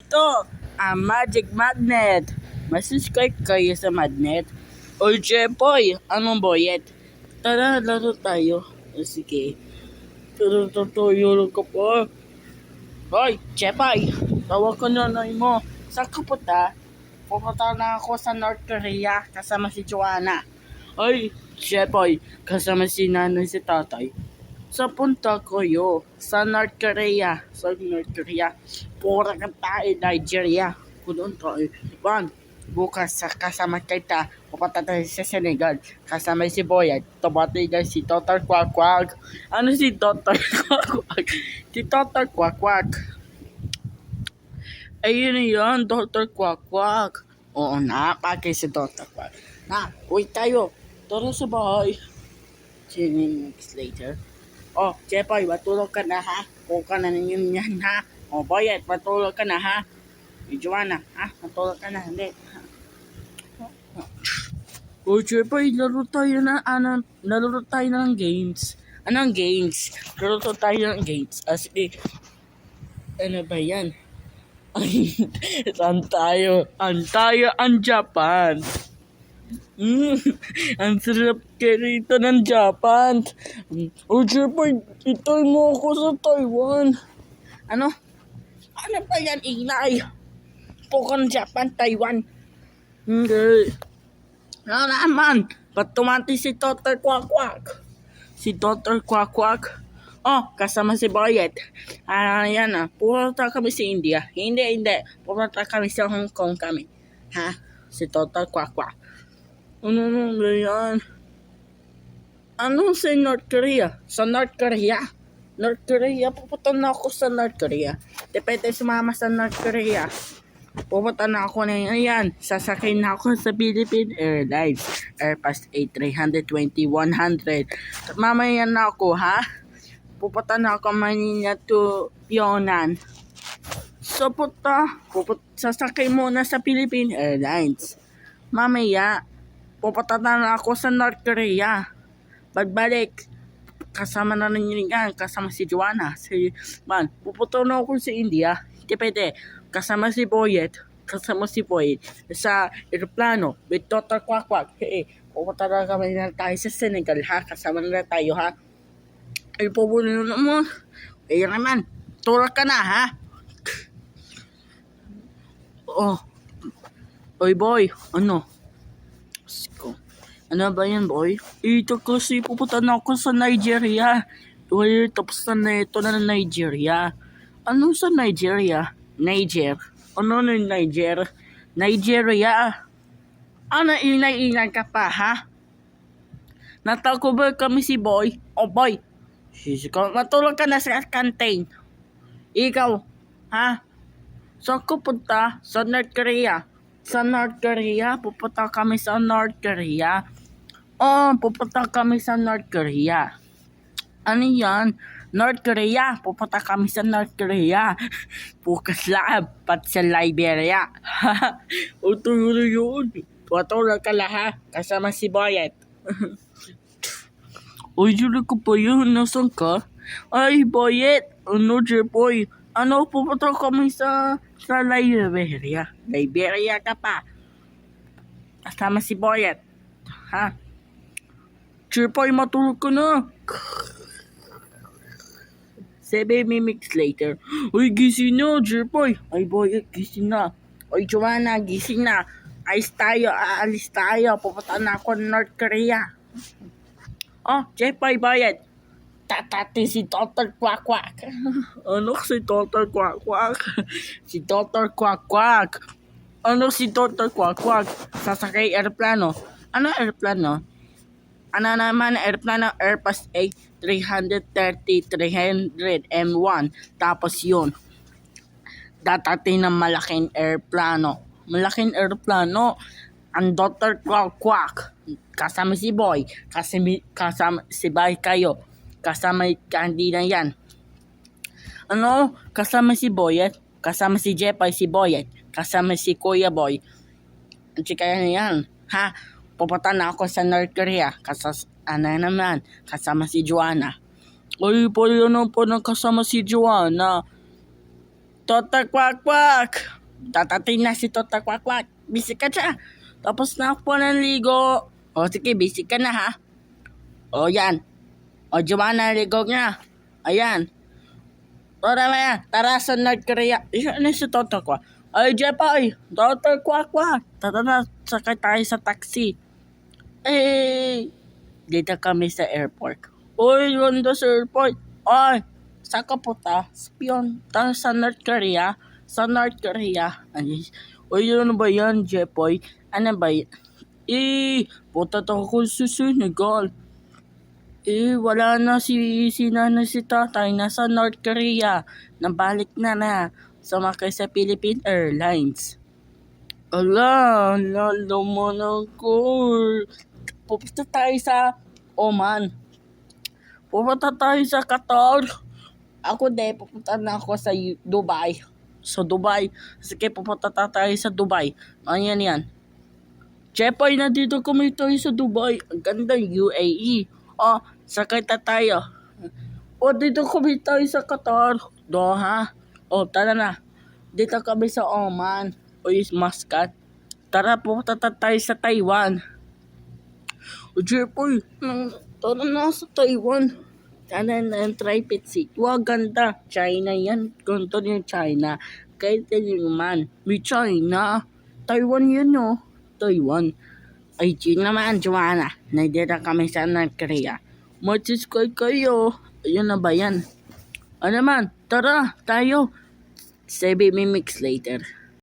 Ito, ang Magic Magnet. Masubscribe kayo sa Magnet. O Jepoy, anong boyet? Tara, laro tayo. Sige. Tara, tutuyo ka po. Hoy, Jepoy, tawag ko nanay mo. Saan ka punta? Pupunta na ako sa North Korea kasama si Joanna. Ay, Jepoy, kasama si nanay si tatay. Sa punta ko sa North Korea. Sa North Korea. Pura ka tayo, Nigeria. Kunoon tayo. Iban, bukas kasama kita. Pupunta tayo sa Senegal. Kasama si Boyet. Tumatigan si Dr. Quack. Ano si Dr. Quack? Si Dr. Quack. Ayun yun, Dr. Quack. Oo na, pake si Dr. Quack. Na, uwi tayo. Tara sa bahay. 10 minutes later. Oh, Jepoy, matulog ka na ha? Huwag ka na ninyo yan ha? Oh, Boyet, matulog ka na ha? Joanna, ha? Matulog ka na, hindi. Oh, Jepoy, laro tayo ng games. Anong games? Laro tayo ng games. Ano ba yan? Saan tayo? Ang Japan. Ang sarap rito ng Japan. O Jepoy, itay mo ako sa Taiwan. Ano? Ano ba yan, Inay? Pukang Japan, Taiwan. Hindi. Ano naman? Ba't tumati si Dr. Quack? Si Dr. Quack? Oh, kasama si Boyet. Yan pupunta kami sa India. Hindi. Pupunta kami sa Hong Kong kami. Ha? Si Dr. Quack. Ano ba yan? Ano sa North Korea? Sa North Korea? Pupunta na ako sa North Korea. Depende sumama sa North Korea. Pupunta na ako na yan. Sasakay na ako sa Philippine Airlines. Airbus A320-100. Mamaya na ako, ha? Pupunta na ako Manila to Yunnan. So, sasakay muna sa Philippine Airlines. Mamaya, pupunta na ako sa North Korea. Pagbalik, kasama na ninyo yan, kasama si Joanna. Pupunta na ako sa India. Hindi pwede. Kasama si Boyet sa aeroplano with Dr. Quack. Hey, pupunta na kami na tayo sa Senegal, ha? Kasama na tayo, ha? Ay, pupunta na mo. Ayan naman. Tulak ka na, ha? Oh. Oy, boy. Ano? Ano ba yan, boy? Ito kasi pupunta na ako sa Nigeria. Tapos na ito na Nigeria. Ano sa Nigeria? Niger. Ano na Niger? Nigeria. Ano ingay ka pa, ha? Natako ba kami si boy? Oh, boy. Matulog ka na sa canteen. Ikaw, ha? Saan ko punta? Sa North Korea. Pupunta kami sa North Korea. Oh, pupunta kami sa North Korea. Ano yan? North Korea. Pupunta kami sa North Korea. Bukas lang. Pat sa Liberia. O tuloy yun. Patulog ka lang, ha? Kasama si Boyet. Uy, Julie ko pa yun. Nasaan ka? Ay, Boyet. Ano, Jepoy? Ano, pupunta kami sa Liberia. Liberia ka pa. Kasama si Boyet. Ha? Jepoy, matulog ka na. 7 minutes later. Uy, gising na, Jepoy. Ay, Boyet, gising na. Uy, Joanna, gising na. Aalis tayo. Pupunta na ako ng North Korea. Oh, Jepoy, Boyet. Tatati si Dr. Quack. Ano si Dr. Quack? Si Dr. Quack. Ano si Dr. Quack? Sasakay aeroplano. Ano aeroplano? Ano naman aeroplano? Airbus A330-300 M1. Tapos yun. Tatati ng malaking aeroplano. Ang Dr. Quack. Kasama si Boy. Kasama si Boy kayo. Kasama hindi na yan. Ano? Kasama si Boyet. Kasama si Jepoy, si Boyet. Kasama si Kuya Boy. Ang kaya na yan. Ha? Pupunta na ako sa North Korea. Kasama si Joanna. Ay, pala na po kasama si Joanna. Tota Kwak Kwak. Tatating na si Tota Kwak Kwak. Busy ka siya. Tapos na ako ng ligo. O sige, busy ka na ha. O yan. O Joanna, ligo niya. Ayan. Tara na yan. Tara sa North Korea. Yan na si Tota Kwak. Ay, Jepoy. Tota Kwak Kwak. Tara na, sakay tayo sa taxi. Eh, dito kami sa airport. Uy, ganda sa airport. Ay, saan ka punta? Spion. Tayo sa North Korea. Sa North Korea. Ay, uy, ano ba yan, Jepoy? Ano ba yan? Punta ako sa Senegal. Wala na si nanay si tatay. Nasa North Korea. Nabalik na. Sumakay sa Philippine Airlines. Ala, lalaman ako. Pupunta tayo sa Oman. Pupunta tayo sa Qatar. Ako pupunta na ako sa Dubai. Sa Dubai. Sige, pupunta tayo sa Dubai. Ayan yan. Jepoy, nandito kami tayo sa Dubai. Ang ganda, UAE. Sakay tayo. Dito kami tayo sa Qatar. Doha. Tara na. Dito kami sa Oman. Muscat. Tara, pupunta tayo sa Taiwan. Jepoy, tara na sa Taiwan. Sana na yung Tri-Pit City. Ganda. China yan. Ganito yung China. Kahit yung man. May China. Taiwan yun, no? Taiwan. Ay, China naman, Joanna. Nandito kami sa North Korea. Matiskay kayo. Ayun na ba yan? Ano man? Tara, tayo. 7 minutes later.